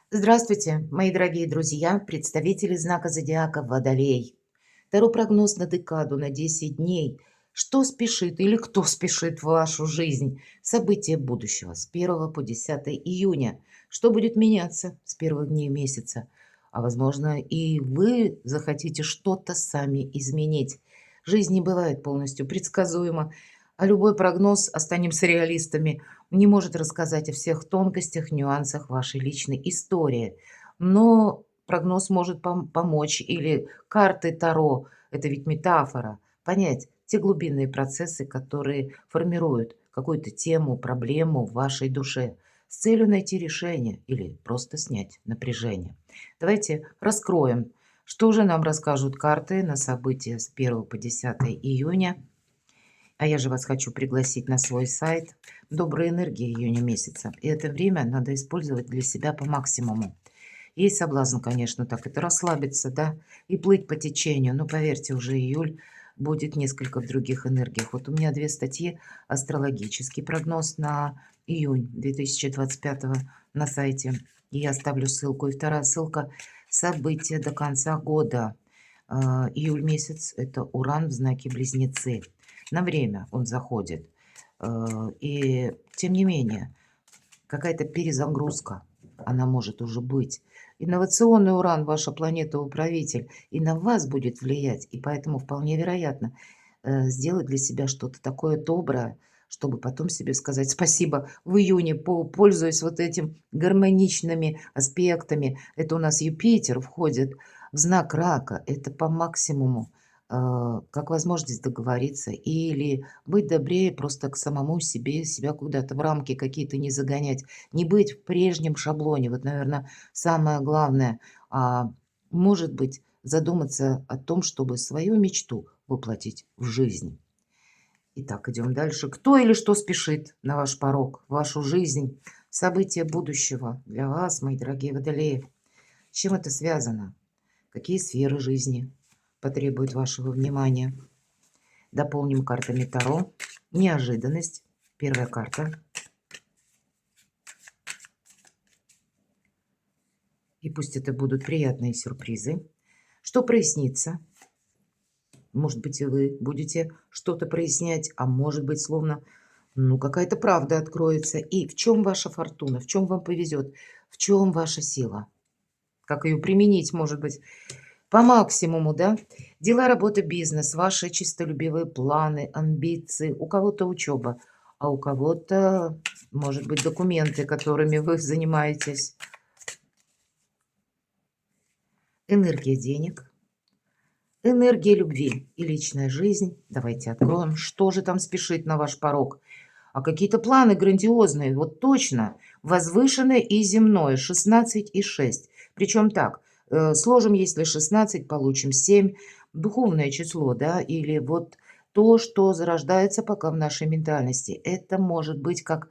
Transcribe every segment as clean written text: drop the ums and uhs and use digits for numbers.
Здравствуйте, мои дорогие друзья, представители знака зодиака Водолей. Таро прогноз на декаду на 10 дней. Что спешит или кто спешит в вашу жизнь? События будущего с 1 по 10 июня. Что будет меняться с первых дней месяца? А возможно, и вы захотите что-то сами изменить. Жизнь не бывает полностью предсказуема, а любой прогноз, останемся реалистами, не может рассказать о всех тонкостях, нюансах вашей личной истории. Но прогноз может помочь, или карты Таро, это ведь метафора, понять те глубинные процессы, которые формируют какую-то тему, проблему в вашей душе, с целью найти решение или просто снять напряжение. Давайте раскроем, что же нам расскажут карты на события с 1 по 10 июня. А я же вас хочу пригласить на свой сайт. Добрая энергия июня месяца. И это время надо использовать для себя по максимуму. Есть соблазн, конечно, так это расслабиться, да, и плыть по течению. Но поверьте, уже июль будет несколько в других энергиях. Вот у меня 2 статьи: астрологический прогноз на июнь 2025 на сайте. И я оставлю ссылку. И вторая ссылка — события до конца года. Июль месяц — это Уран в знаке Близнецы. На время он заходит. И тем не менее, какая-то перезагрузка, она может уже быть. Инновационный Уран, ваша планета-управитель, и на вас будет влиять. И поэтому вполне вероятно сделать для себя что-то такое доброе, чтобы потом себе сказать спасибо в июне, пользуясь вот этим гармоничными аспектами. Это у нас Юпитер входит в знак Рака. Это по максимуму, как возможность договориться или быть добрее просто к самому себе, себя куда-то в рамки какие-то не загонять, не быть в прежнем шаблоне. Вот, наверное, самое главное. Может быть, задуматься о том, чтобы свою мечту воплотить в жизнь. Итак, идем дальше. Кто или что спешит на ваш порог, в вашу жизнь? События будущего для вас, мои дорогие водолеи. С чем это связано? Какие сферы жизни потребуют вашего внимания? Дополним картами Таро. Неожиданность. Первая карта. И пусть это будут приятные сюрпризы. Что прояснится? Может быть, и вы будете что-то прояснять, а может быть, словно, какая-то правда откроется. И в чем ваша фортуна? В чем вам повезет? В чем ваша сила? Как ее применить, может быть, по максимуму, да? Дела, работа, бизнес, ваши чистолюбивые планы, амбиции. У кого-то учеба, а у кого-то, может быть, документы, которыми вы занимаетесь. Энергия денег, энергия любви и личная жизнь. Давайте откроем, что же там спешит на ваш порог. А какие-то планы грандиозные, вот точно, возвышенное и земное, 16 и 6. Причем так, сложим, если 16, получим 7, духовное число, да, или вот то, что зарождается пока в нашей ментальности. Это может быть, как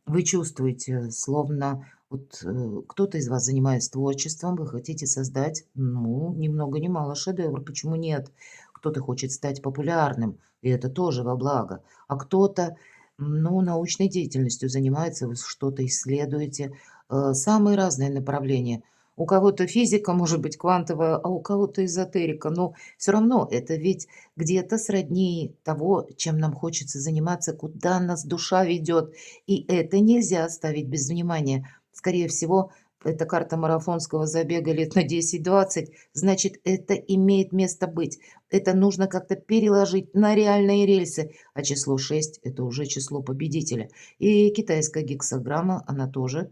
вы чувствуете, словно вот кто-то из вас занимается творчеством, вы хотите создать, ни много ни мало шедевр, почему нет? Кто-то хочет стать популярным, и это тоже во благо. А кто-то, научной деятельностью занимается, вы что-то исследуете. Самые разные направления. У кого-то физика, может быть, квантовая, а у кого-то эзотерика. Но все равно это ведь где-то сродни того, чем нам хочется заниматься, куда нас душа ведет. И это нельзя оставить без внимания. Скорее всего, это карта марафонского забега лет на 10-20, значит, это имеет место быть. Это нужно как-то переложить на реальные рельсы. А число 6 — это уже число победителя. И китайская гексаграмма, она тоже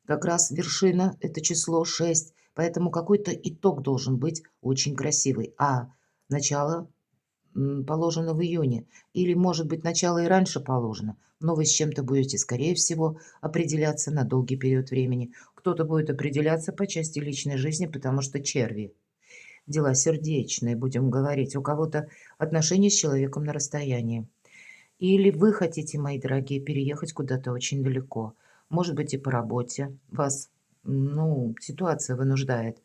как раз вершина — это число 6. Поэтому какой-то итог должен быть очень красивый. А начало положено в июне. Или, может быть, начало и раньше положено, но вы с чем-то будете, скорее всего, определяться на долгий период времени. Кто-то будет определяться по части личной жизни, потому что черви. Дела сердечные, будем говорить. У кого-то отношения с человеком на расстоянии. Или вы хотите, мои дорогие, переехать куда-то очень далеко. Может быть, и по работе вас, ситуация вынуждает.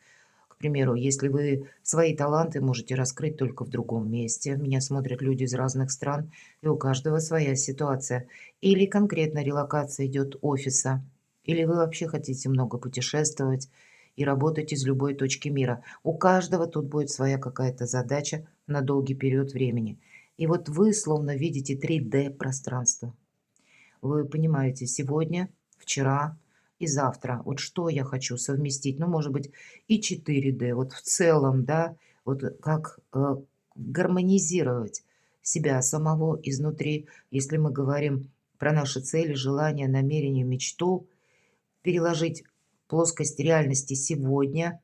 К примеру, если вы свои таланты можете раскрыть только в другом месте. Меня смотрят люди из разных стран, и у каждого своя ситуация. Или конкретно релокация идет офиса. Или вы вообще хотите много путешествовать и работать из любой точки мира? У каждого тут будет своя какая-то задача на долгий период времени. И вот вы словно видите 3D пространство. Вы понимаете, сегодня, вчера и завтра, вот что я хочу совместить, ну, может быть, и 4D, вот в целом, да, вот как гармонизировать себя самого изнутри, если мы говорим про наши цели, желания, намерения, мечту, переложить плоскость реальности сегодня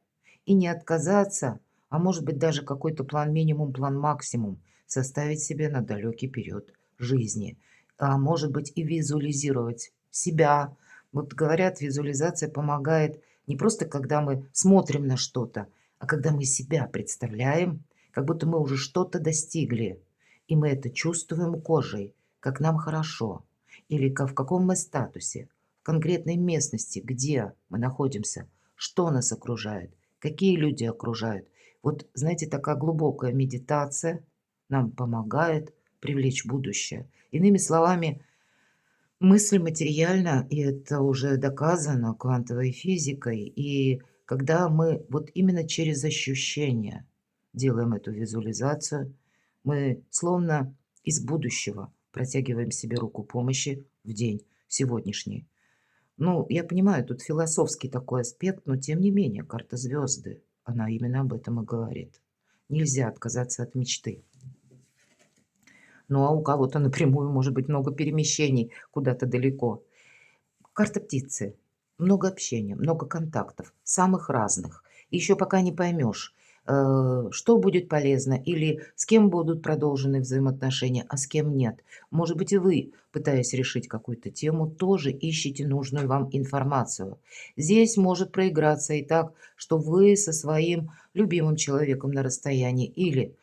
и не отказаться, а может быть даже какой-то план минимум, план максимум составить себе на далекий период жизни. А может быть и визуализировать себя. Вот говорят, визуализация помогает не просто когда мы смотрим на что-то, а когда мы себя представляем, как будто мы уже что-то достигли. И мы это чувствуем кожей, как нам хорошо, или в каком мы статусе, конкретной местности, где мы находимся, что нас окружает, какие люди окружают. Вот, знаете, такая глубокая медитация нам помогает привлечь будущее. Иными словами, мысль материальна, и это уже доказано квантовой физикой. И когда мы вот именно через ощущения делаем эту визуализацию, мы словно из будущего протягиваем себе руку помощи в день сегодняшний. Ну, я понимаю, тут философский такой аспект, но тем не менее, карта звезды, она именно об этом и говорит. Нельзя отказаться от мечты. Ну, а у кого-то напрямую может быть много перемещений куда-то далеко. Карта птицы. Много общения, много контактов, самых разных. Еще пока не поймешь, что будет полезно или с кем будут продолжены взаимоотношения, а с кем нет. Может быть, и вы, пытаясь решить какую-то тему, тоже ищете нужную вам информацию. Здесь может проиграться и так, что вы со своим любимым человеком на расстоянии или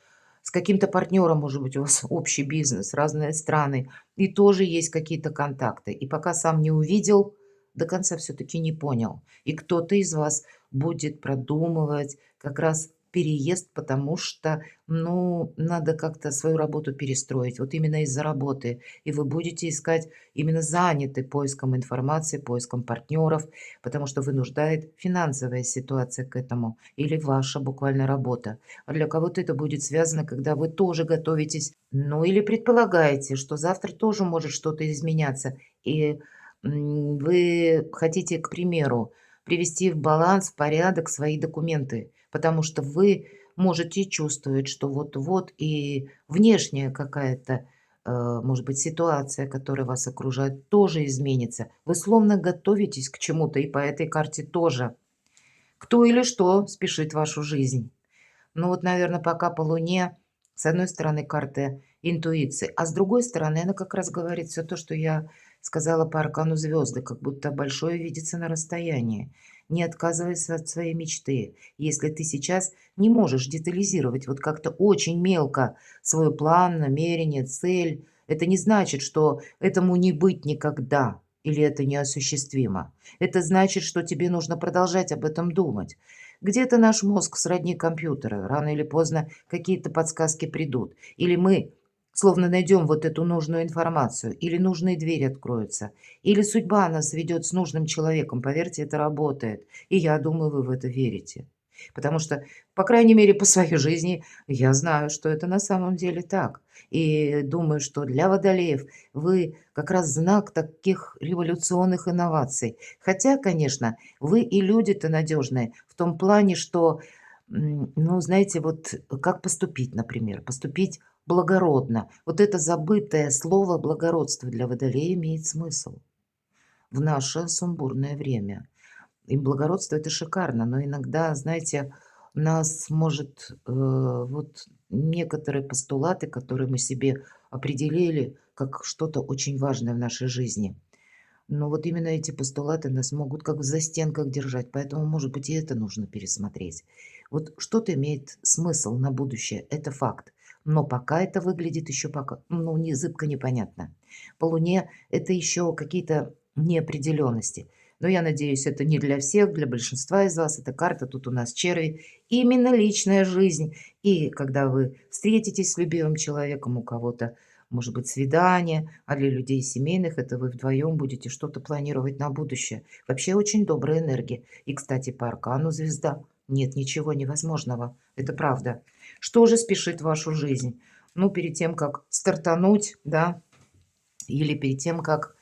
с каким-то партнером, может быть, у вас общий бизнес, разные страны, и тоже есть какие-то контакты. И пока сам не увидел, до конца все-таки не понял. И кто-то из вас будет продумывать как раз переезд, потому что, ну, надо как-то свою работу перестроить. Вот именно из-за работы. И вы будете искать, именно заняты поиском информации, поиском партнеров, потому что вынуждает финансовая ситуация к этому или ваша буквально работа. А для кого-то это будет связано, когда вы тоже готовитесь, ну или предполагаете, что завтра тоже может что-то изменяться. И вы хотите, к примеру, привести в баланс, в порядок свои документы, потому что вы можете чувствовать, что вот-вот и внешняя какая-то, может быть, ситуация, которая вас окружает, тоже изменится. Вы словно готовитесь к чему-то, и по этой карте тоже. Кто или что спешит в вашу жизнь? Ну вот, наверное, пока по Луне, с одной стороны, карта интуиции, а с другой стороны, она как раз говорит все то, что я сказала по аркану звезды, как будто большое видится на расстоянии. Не отказывайся от своей мечты. Если ты сейчас не можешь детализировать вот как-то очень мелко свой план, намерение, цель, это не значит, что этому не быть никогда или это неосуществимо. Это значит, что тебе нужно продолжать об этом думать. Где-то наш мозг сродни компьютера. Рано или поздно какие-то подсказки придут. Или мы словно найдем вот эту нужную информацию, или нужные двери откроются, или судьба нас ведет с нужным человеком. Поверьте, это работает. И я думаю, вы в это верите. Потому что, по крайней мере, по своей жизни я знаю, что это на самом деле так. И думаю, что для водолеев вы как раз знак таких революционных инноваций. Хотя, конечно, вы и люди-то надежные в том плане, что, ну, знаете, вот как поступить, например, поступить благородно. Вот это забытое слово благородство для водолея имеет смысл в наше сумбурное время. И благородство — это шикарно, но иногда, знаете, нас может вот некоторые постулаты, которые мы себе определили как что-то очень важное в нашей жизни. Но вот именно эти постулаты нас могут как в застенках держать, поэтому, может быть, и это нужно пересмотреть. Вот что-то имеет смысл на будущее, это факт. Но пока это выглядит еще пока, ну, не зыбко непонятно. По Луне это еще какие-то неопределенности. Но я надеюсь, это не для всех, для большинства из вас. Эта карта, тут у нас черви. Именно личная жизнь. И когда вы встретитесь с любимым человеком у кого-то, может быть, свидание, а для людей семейных это вы вдвоем будете что-то планировать на будущее. Вообще очень добрая энергия. И, кстати, по аркану звезда. Нет ничего невозможного. Это правда. Что же спешит в вашу жизнь? Ну, перед тем, как стартануть, да, или перед тем, как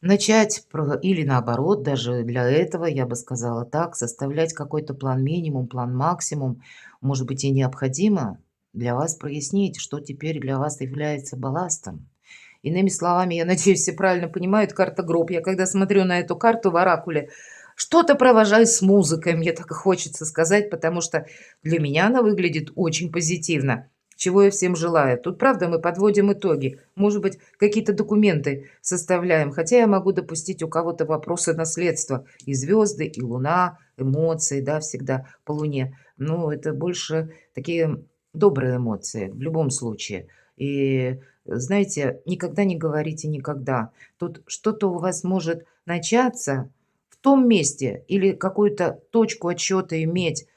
начать, или наоборот, даже для этого, я бы сказала так, составлять какой-то план минимум, план максимум, может быть, и необходимо для вас прояснить, что теперь для вас является балластом. Иными словами, я надеюсь, все правильно понимают, карта гроб. Я когда смотрю на эту карту в оракуле, что-то провожаю с музыкой, мне так и хочется сказать, потому что для меня она выглядит очень позитивно, чего я всем желаю. Тут, правда, мы подводим итоги. Может быть, какие-то документы составляем, хотя я могу допустить у кого-то вопросы наследства. И звезды, и луна, эмоции, да, всегда по луне. Но это больше такие добрые эмоции в любом случае. И знаете, никогда не говорите никогда. Тут что-то у вас может начаться в том месте или какую-то точку отсчета иметь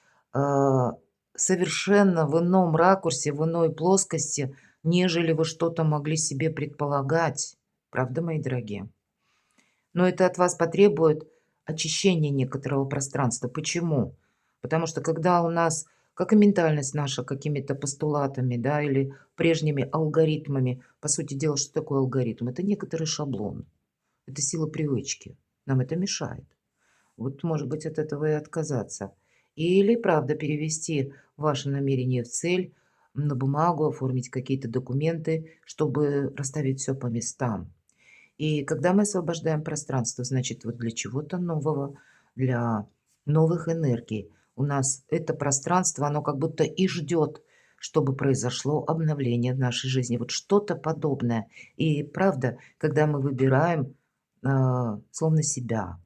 совершенно в ином ракурсе, в иной плоскости, нежели вы что-то могли себе предполагать. Правда, мои дорогие? Но это от вас потребует очищения некоторого пространства. Почему? Потому что когда у нас, как и ментальность наша, какими-то постулатами, да, или прежними алгоритмами, по сути дела, что такое алгоритм? Это некоторый шаблон, это сила привычки. Нам это мешает. Вот, может быть, от этого и отказаться. Или, правда, перевести ваше намерение в цель на бумагу, оформить какие-то документы, чтобы расставить все по местам. И когда мы освобождаем пространство, значит, вот для чего-то нового, для новых энергий, у нас это пространство, оно как будто и ждет, чтобы произошло обновление в нашей жизни. Вот что-то подобное. И правда, когда мы выбираем словно себя,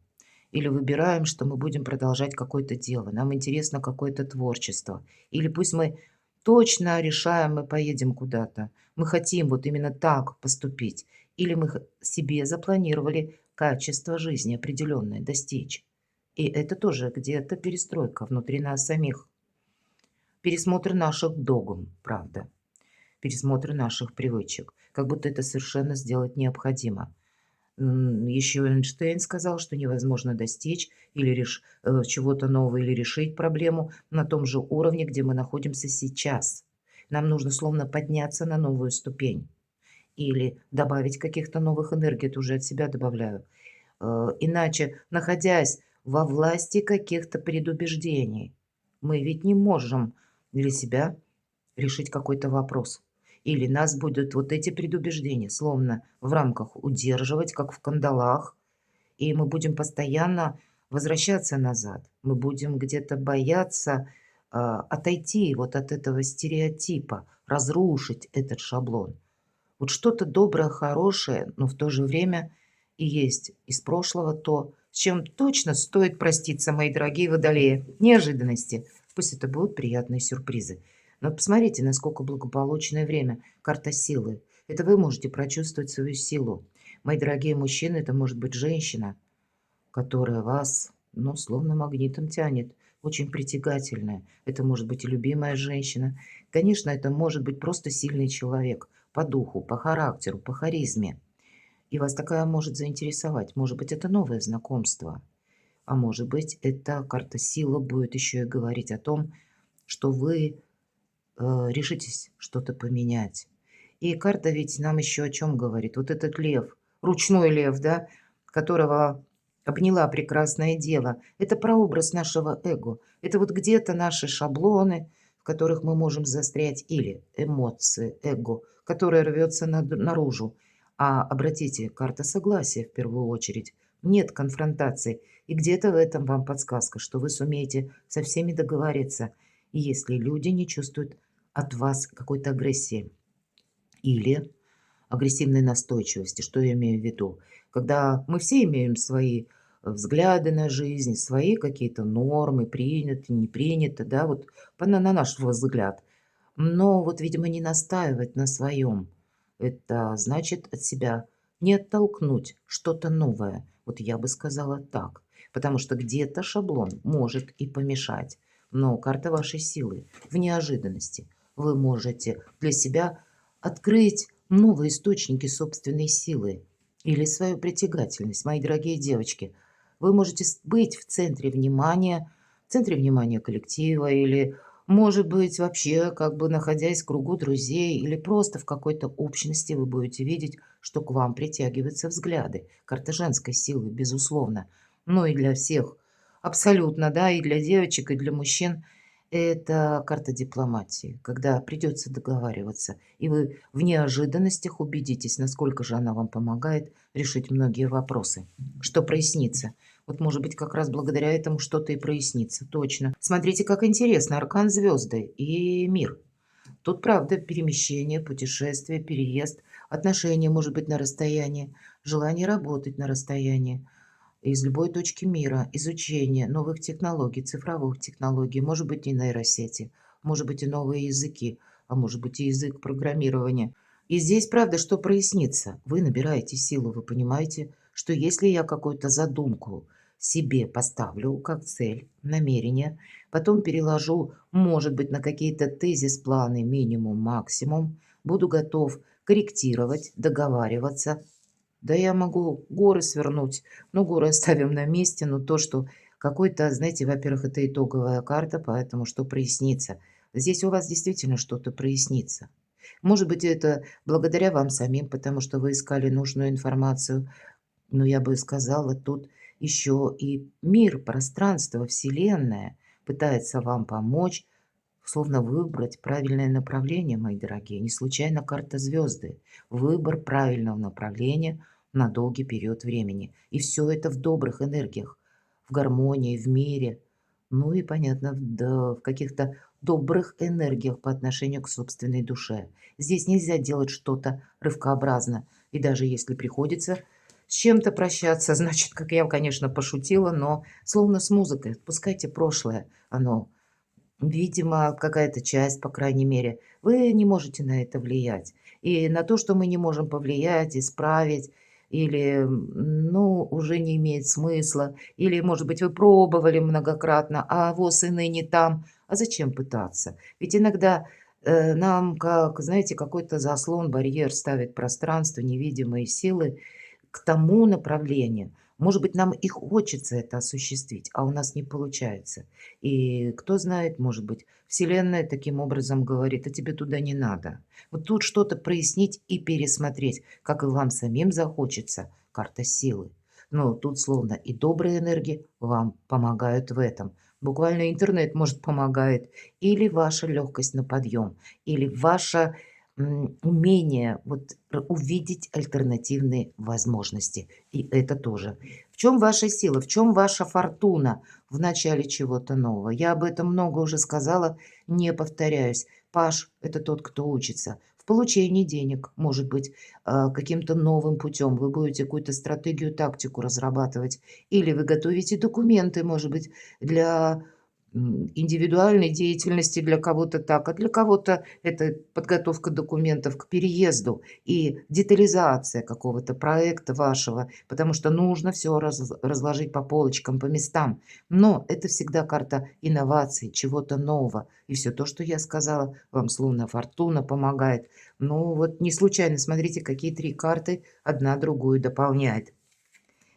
или выбираем, что мы будем продолжать какое-то дело, нам интересно какое-то творчество, или пусть мы точно решаем, мы поедем куда-то, мы хотим вот именно так поступить, или мы себе запланировали качество жизни определенное достичь. И это тоже где-то перестройка внутри нас самих. Пересмотр наших догм, правда. Пересмотр наших привычек. Как будто это совершенно сделать необходимо. Еще Эйнштейн сказал, что невозможно достичь или чего-то нового, или решить проблему на том же уровне, где мы находимся сейчас. Нам нужно словно подняться на новую ступень или добавить каких-то новых энергий, это уже от себя добавляю. Иначе, находясь во власти каких-то предубеждений, мы ведь не можем для себя решить какой-то вопрос. Или нас будут вот эти предубеждения словно в рамках удерживать, как в кандалах, и мы будем постоянно возвращаться назад. Мы будем где-то бояться отойти вот от этого стереотипа, разрушить этот шаблон. Вот что-то доброе, хорошее, но в то же время и есть из прошлого то, с чем точно стоит проститься, мои дорогие водолеи. Неожиданности. Пусть это будут приятные сюрпризы. Но посмотрите, насколько благополучное время. Карта силы. Это вы можете прочувствовать свою силу. Мои дорогие мужчины, это может быть женщина, которая вас, ну, словно магнитом тянет. Очень притягательная. Это может быть и любимая женщина. Конечно, это может быть просто сильный человек по духу, по характеру, по харизме. И вас такая может заинтересовать. Может быть, это новое знакомство. А может быть, эта карта сила будет еще и говорить о том, что вы решитесь что-то поменять. И карта ведь нам еще о чем говорит? Вот этот лев, ручной лев, да, которого обняла прекрасное дело. Это прообраз нашего эго. Это вот где-то наши шаблоны, в которых мы можем застрять, или эмоции, эго, которое рвется наружу. А обратите, карта согласия в первую очередь. Нет конфронтации. И где-то в этом вам подсказка, что вы сумеете со всеми договориться, если люди не чувствуют от вас какой-то агрессии или агрессивной настойчивости. Что я имею в виду? Когда мы все имеем свои взгляды на жизнь, свои какие-то нормы, принято, не принято, да, вот на наш взгляд. Но вот, видимо, не настаивать на своем. Это значит от себя не оттолкнуть что-то новое. Вот я бы сказала так. Потому что где-то шаблон может и помешать. Но карта вашей силы в неожиданности. Вы можете для себя открыть новые источники собственной силы или свою притягательность, мои дорогие девочки. Вы можете быть в центре внимания коллектива или, может быть, вообще как бы находясь в кругу друзей или просто в какой-то общности, вы будете видеть, что к вам притягиваются взгляды. Карта женской силы, безусловно. Но и для всех абсолютно, да, и для девочек, и для мужчин. Это карта дипломатии, когда придется договариваться, и вы в неожиданностях убедитесь, насколько же она вам помогает решить многие вопросы. Что прояснится? Вот, может быть, как раз благодаря этому что-то и прояснится. Точно. Смотрите, как интересно. Аркан звезды и мир. Тут, правда, перемещение, путешествие, переезд, отношения, может быть, на расстоянии, желание работать на расстоянии из любой точки мира, изучение новых технологий, цифровых технологий, может быть, и нейросети, может быть, и новые языки, а может быть, и язык программирования. И здесь, правда, что прояснится? Вы набираете силу, вы понимаете, что если я какую-то задумку себе поставлю как цель, намерение, потом переложу, может быть, на какие-то тезис-планы минимум, максимум, буду готов корректировать, договариваться, да я могу горы свернуть, но горы оставим на месте, но то, что какой-то, знаете, во-первых, это итоговая карта, поэтому что прояснится. Здесь у вас действительно что-то прояснится. Может быть, это благодаря вам самим, потому что вы искали нужную информацию. Но я бы сказала, тут еще и мир, пространство, Вселенная пытается вам помочь, словно выбрать правильное направление, мои дорогие. Не случайно карта звезды. Выбор правильного направления на долгий период времени. И все это в добрых энергиях, в гармонии, в мире. Ну и, понятно, да, в каких-то добрых энергиях по отношению к собственной душе. Здесь нельзя делать что-то рывкообразно. И даже если приходится с чем-то прощаться, значит, как я, конечно, пошутила, но словно с музыкой. Отпускайте прошлое. Оно видимо, какая-то часть, по крайней мере. Вы не можете на это влиять. И на то, что мы не можем повлиять, исправить, или, ну, уже не имеет смысла, или, может быть, вы пробовали многократно, а воз и ныне там. А зачем пытаться? Ведь иногда нам, как, знаете, какой-то заслон, барьер ставит пространство, невидимые силы, к тому направлению. Может быть, нам и хочется это осуществить, а у нас не получается. И кто знает, может быть, Вселенная таким образом говорит, а тебе туда не надо. Вот тут что-то прояснить и пересмотреть, как и вам самим захочется. Карта силы. Но тут словно и добрые энергии вам помогают в этом. Буквально интернет, может, помогает. Или ваша легкость на подъем, или ваша умение вот увидеть альтернативные возможности. И это тоже. В чем ваша сила, в чем ваша фортуна в начале чего-то нового? Я об этом много уже сказала, не повторяюсь. Паш– это тот, кто учится. В получении денег, может быть, каким-то новым путем. Вы будете какую-то стратегию, тактику разрабатывать. Или вы готовите документы, может быть, для индивидуальной деятельности, для кого-то так, а для кого-то это подготовка документов к переезду и детализация какого-то проекта вашего, потому что нужно все разложить по полочкам, по местам. Но это всегда карта инноваций, чего-то нового. И все то, что я сказала, вам словно фортуна помогает. Ну вот не случайно, смотрите, какие три карты одна другую дополняет.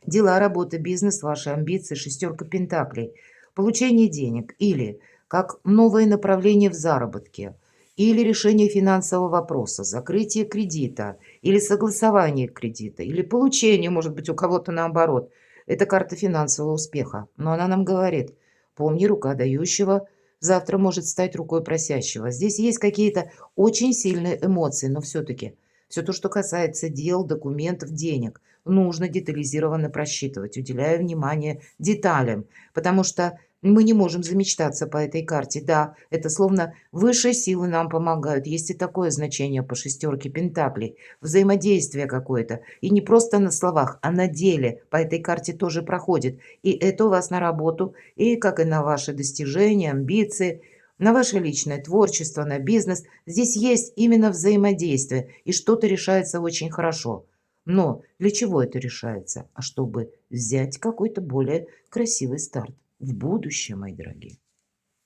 Дела, работа, бизнес, ваши амбиции, шестерка пентаклей, получение денег или как новое направление в заработке, или решение финансового вопроса, закрытие кредита, или согласование кредита, или получение, может быть, у кого-то наоборот. Это карта финансового успеха. Но она нам говорит, помни, рука дающего завтра может стать рукой просящего. Здесь есть какие-то очень сильные эмоции, но все-таки все то, что касается дел, документов, денег, нужно детализированно просчитывать, уделяя внимание деталям, потому что мы не можем замечтаться по этой карте. Да, это словно высшие силы нам помогают. Есть и такое значение по шестерке пентаклей. Взаимодействие какое-то. И не просто на словах, а на деле по этой карте тоже проходит. И это у вас на работу, и как и на ваши достижения, амбиции, на ваше личное творчество, на бизнес. Здесь есть именно взаимодействие, и что-то решается очень хорошо. Но для чего это решается? А чтобы взять какой-то более красивый старт в будущее, мои дорогие.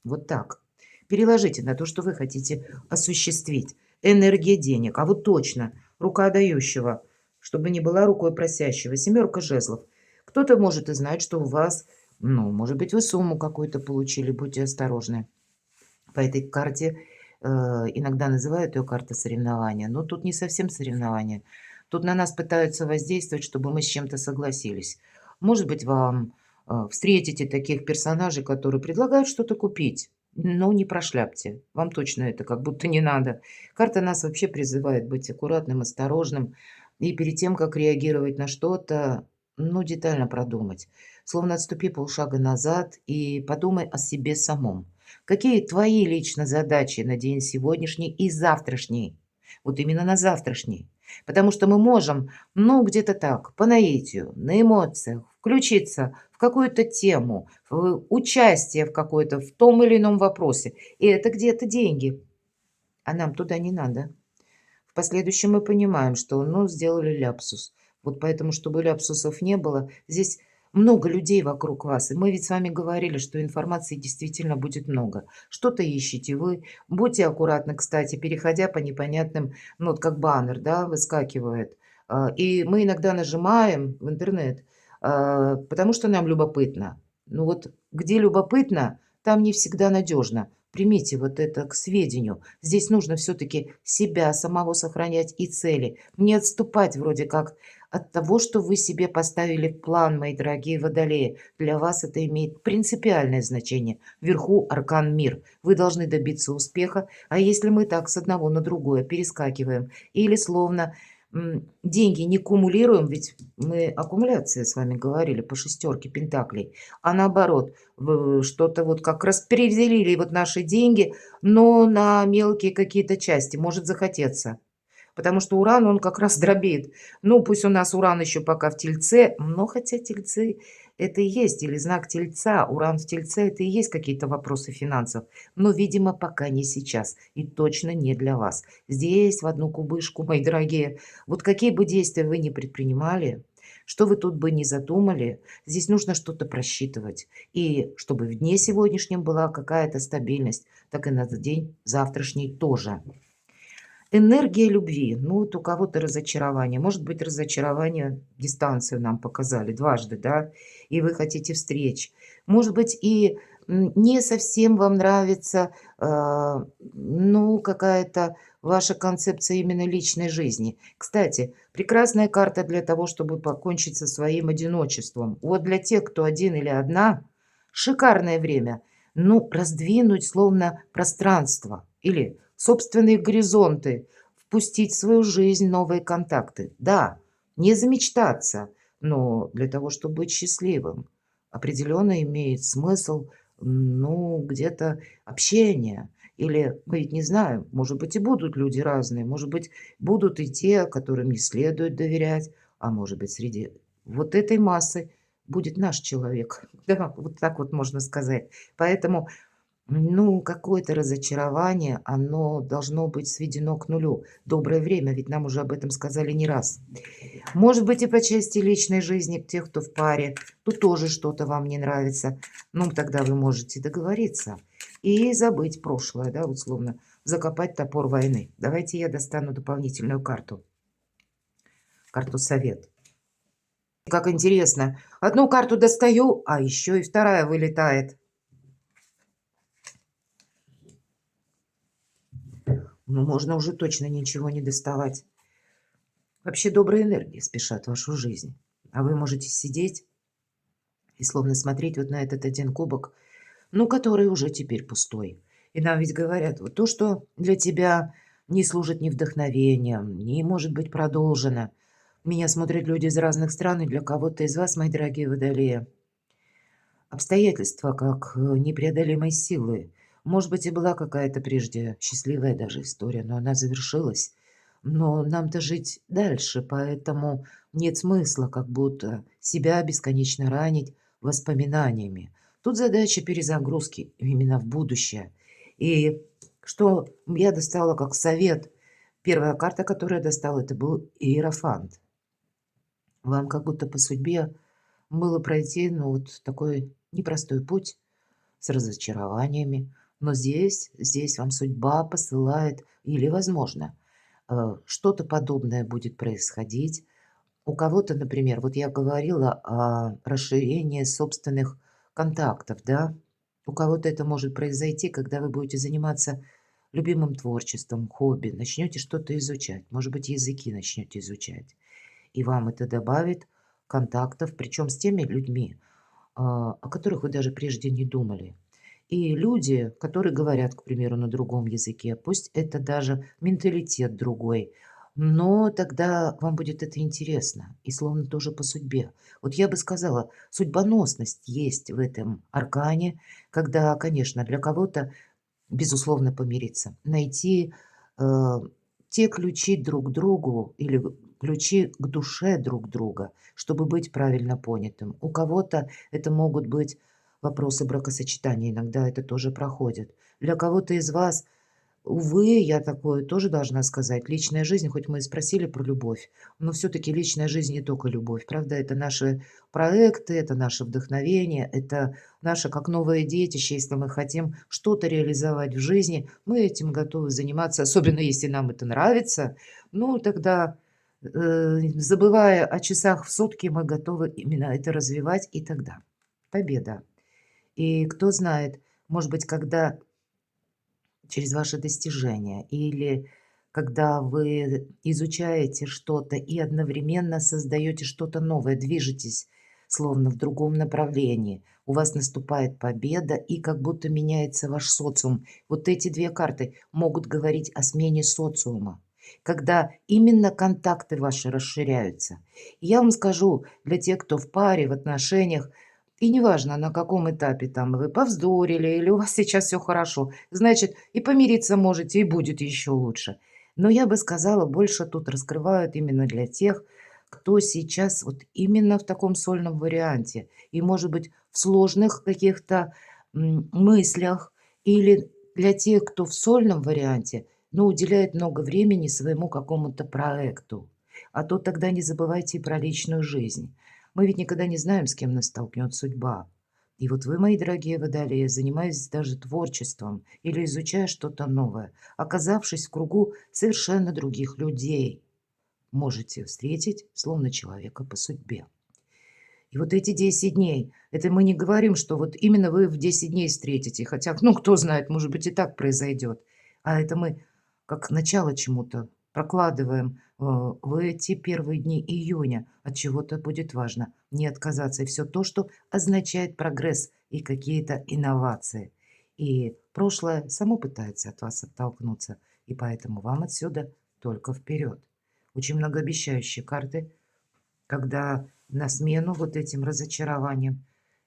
Вот так. Переложите на то, что вы хотите осуществить. Энергия денег. А вот точно, рука дающего, чтобы не была рукой просящего. Семерка жезлов. Кто-то может и знать, что у вас, ну, может быть, вы сумму какую-то получили, будьте осторожны. По этой карте иногда называют ее карта соревнования, но тут не совсем соревнования. Тут на нас пытаются воздействовать, чтобы мы с чем-то согласились. Может быть, вам встретите таких персонажей, которые предлагают что-то купить, но не прошляпьте. Вам точно это как будто не надо. Карта нас вообще призывает быть аккуратным, осторожным и перед тем, как реагировать на что-то, ну, детально продумать. Словно отступи полшага назад и подумай о себе самом. Какие твои лично задачи на день сегодняшний и завтрашний? Вот именно на завтрашний. Потому что мы можем, ну, где-то так, по наитию, на эмоциях, включиться в какую-то тему, в участие в какое-то, в том или ином вопросе. И это где-то деньги. А нам туда не надо. В последующем мы понимаем, что, ну, сделали ляпсус. Вот поэтому, чтобы ляпсусов не было, здесь много людей вокруг вас. И мы ведь с вами говорили, что информации действительно будет много. Что-то ищете вы. Будьте аккуратны, кстати, переходя по непонятным, ну, вот как баннер, да, выскакивает. И мы иногда нажимаем в интернет, потому что нам любопытно. Ну вот где любопытно, там не всегда надежно. Примите вот это к сведению. Здесь нужно все-таки себя самого сохранять и цели. Не отступать вроде как от того, что вы себе поставили в план, мои дорогие водолеи. Для вас это имеет принципиальное значение. Вверху аркан мир. Вы должны добиться успеха. А если мы так с одного на другое перескакиваем или словно деньги не кумулируем, ведь мы аккумуляция с вами говорили по шестерке пентаклей, а наоборот, что-то вот как распределили вот наши деньги, но на мелкие какие-то части, может захотеться. Потому что Уран, он как раз дробит. Ну, пусть у нас Уран еще пока в Тельце, но хотя Тельцы это и есть, или знак Тельца, Уран в Тельце это и есть какие-то вопросы финансов. Но, видимо, пока не сейчас и точно не для вас. Здесь в одну кубышку, мои дорогие, вот какие бы действия вы ни предпринимали, что вы тут бы ни задумали, здесь нужно что-то просчитывать. И чтобы в дне сегодняшнем была какая-то стабильность, так и на день завтрашний тоже. Энергия любви. Ну, вот у кого-то разочарование. Может быть, разочарование, дистанцию нам показали дважды, да, и вы хотите встреч. Может быть, и не совсем вам нравится, ну, какая-то ваша концепция именно личной жизни. Кстати, прекрасная карта для того, чтобы покончить со своим одиночеством. Вот для тех, кто один или одна, шикарное время. Ну, раздвинуть словно пространство или собственные горизонты, впустить в свою жизнь новые контакты. Да, не замечтаться, но для того, чтобы быть счастливым, определенно имеет смысл, ну, где-то общение. Или мы ведь не знаем, может быть, и будут люди разные, может быть, будут и те, которым не следует доверять, а может быть, среди вот этой массы будет наш человек. Да, вот так вот можно сказать. Поэтому ну, какое-то разочарование, оно должно быть сведено к нулю. Доброе время, ведь нам уже об этом сказали не раз. Может быть, и по части личной жизни, тех, кто в паре, тут тоже что-то вам не нравится. Ну, тогда вы можете договориться и забыть прошлое, да, вот словно закопать топор войны. Давайте я достану дополнительную карту. Карту совет. Как интересно. Одну карту достаю, а еще и вторая вылетает. Ну, можно уже точно ничего не доставать. Вообще добрые энергии спешат в вашу жизнь. А вы можете сидеть и словно смотреть вот на этот один кубок, ну, который уже теперь пустой. И нам ведь говорят, вот то, что для тебя не служит ни вдохновением, не может быть продолжено. Меня смотрят люди из разных стран, и для кого-то из вас, мои дорогие водолеи, обстоятельства как непреодолимой силы. Может быть, и была какая-то прежде счастливая даже история, но она завершилась. Но нам-то жить дальше, поэтому нет смысла как будто себя бесконечно ранить воспоминаниями. Тут задача перезагрузки именно в будущее. И что я достала как совет. Первая карта, которую я достала, это был Иерофант. Вам как будто по судьбе было пройти, ну, вот такой непростой путь с разочарованиями. Но здесь вам судьба посылает, или, возможно, что-то подобное будет происходить. У кого-то, например, вот я говорила о расширении собственных контактов, да. У кого-то это может произойти, когда вы будете заниматься любимым творчеством, хобби, начнете что-то изучать, может быть, языки начнете изучать. И вам это добавит контактов, причем с теми людьми, о которых вы даже прежде не думали. И люди, которые говорят, к примеру, на другом языке, пусть это даже менталитет другой, но тогда вам будет это интересно и словно тоже по судьбе. Вот я бы сказала, судьбоносность есть в этом аркане, когда, конечно, для кого-то, безусловно, помириться, найти э, те ключи друг к другу или ключи к душе друг друга, чтобы быть правильно понятым. У кого-то это могут быть вопросы бракосочетания, иногда это тоже проходит. Для кого-то из вас, увы, я такое тоже должна сказать, личная жизнь, хоть мы и спросили про любовь, но все-таки личная жизнь не только любовь, правда, это наши проекты, это наше вдохновение, это наше как новое детище, если мы хотим что-то реализовать в жизни, мы этим готовы заниматься, особенно если нам это нравится, ну тогда, забывая о часах в сутки, мы готовы именно это развивать, и тогда победа. И кто знает, может быть, когда через ваши достижения или когда вы изучаете что-то и одновременно создаете что-то новое, движетесь словно в другом направлении, у вас наступает победа и как будто меняется ваш социум. Вот эти две карты могут говорить о смене социума, когда именно контакты ваши расширяются. И я вам скажу, для тех, кто в паре, в отношениях, и неважно, на каком этапе там вы повздорили или у вас сейчас все хорошо, значит, и помириться можете, и будет еще лучше. Но я бы сказала, больше тут раскрывают именно для тех, кто сейчас вот именно в таком сольном варианте. И, может быть, в сложных каких-то мыслях. Или для тех, кто в сольном варианте, но уделяет много времени своему какому-то проекту. А то тогда не забывайте и про личную жизнь. Мы ведь никогда не знаем, с кем нас столкнет судьба. И вот вы, мои дорогие водолеи, занимаясь даже творчеством или изучая что-то новое, оказавшись в кругу совершенно других людей, можете встретить словно человека по судьбе. И вот эти 10 дней, это мы не говорим, что вот именно вы в 10 дней встретите, хотя, ну, кто знает, может быть, и так произойдет. А это мы как начало чему-то прокладываем в эти первые дни июня. От чего-то будет важно не отказаться. И все то, что означает прогресс и какие-то инновации. И прошлое само пытается от вас оттолкнуться. И поэтому вам отсюда только вперед. Очень многообещающие карты, когда на смену вот этим разочарованиям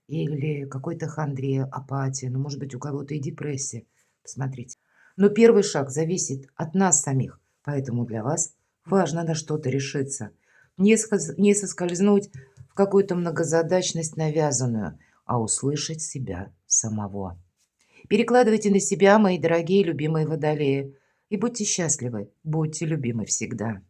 или какой-то хандре, апатии, ну, может быть, у кого-то и депрессия. Посмотрите. Но первый шаг зависит от нас самих, поэтому для вас важно на что-то решиться. Не соскользнуть в какую-то многозадачность навязанную, а услышать себя самого. Перекладывайте на себя, мои дорогие любимые водолеи, и будьте счастливы, будьте любимы всегда.